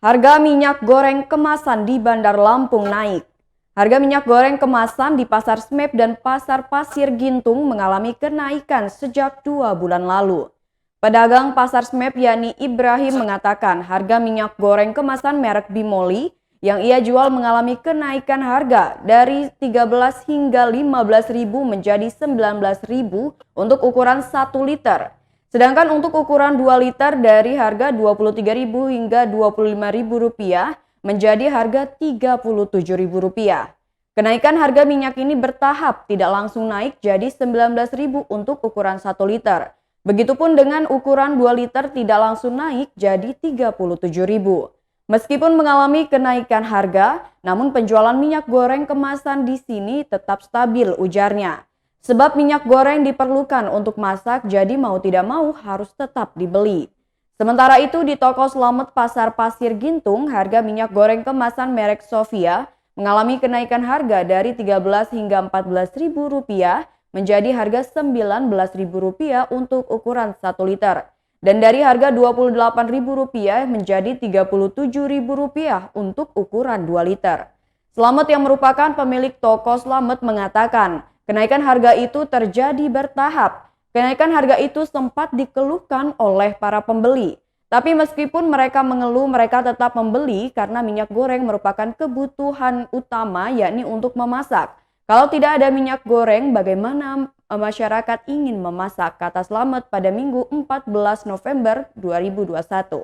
Harga minyak goreng kemasan di Bandar Lampung naik. Harga minyak goreng kemasan di Pasar Smep dan Pasar Pasir Gintung mengalami kenaikan sejak 2 bulan lalu. Pedagang Pasar Smep yakni Ibrahim mengatakan harga minyak goreng kemasan merek Bimoli yang ia jual mengalami kenaikan harga dari 13 hingga 15 ribu menjadi 19 ribu untuk ukuran 1 liter. Sedangkan untuk ukuran 2 liter dari harga Rp23.000 hingga Rp25.000 menjadi harga Rp37.000. Kenaikan harga minyak ini bertahap, tidak langsung naik jadi Rp19.000 untuk ukuran 1 liter. Begitupun dengan ukuran 2 liter tidak langsung naik jadi Rp37.000. Meskipun mengalami kenaikan harga, namun penjualan minyak goreng kemasan di sini tetap stabil, ujarnya. Sebab minyak goreng diperlukan untuk masak, jadi mau tidak mau harus tetap dibeli. Sementara itu di toko Slamet Pasar Pasir Gintung, harga minyak goreng kemasan merek Sofia mengalami kenaikan harga dari Rp13 hingga Rp14.000 menjadi harga Rp19.000 untuk ukuran 1 liter. Dan dari harga Rp28.000 menjadi Rp37.000 untuk ukuran 2 liter. Slamet yang merupakan pemilik toko Slamet mengatakan, kenaikan harga itu terjadi bertahap. Kenaikan harga itu sempat dikeluhkan oleh para pembeli. Tapi meskipun mereka mengeluh, mereka tetap membeli karena minyak goreng merupakan kebutuhan utama yakni untuk memasak. Kalau tidak ada minyak goreng, bagaimana masyarakat ingin memasak? Kata Slamet pada Minggu 14 November 2021.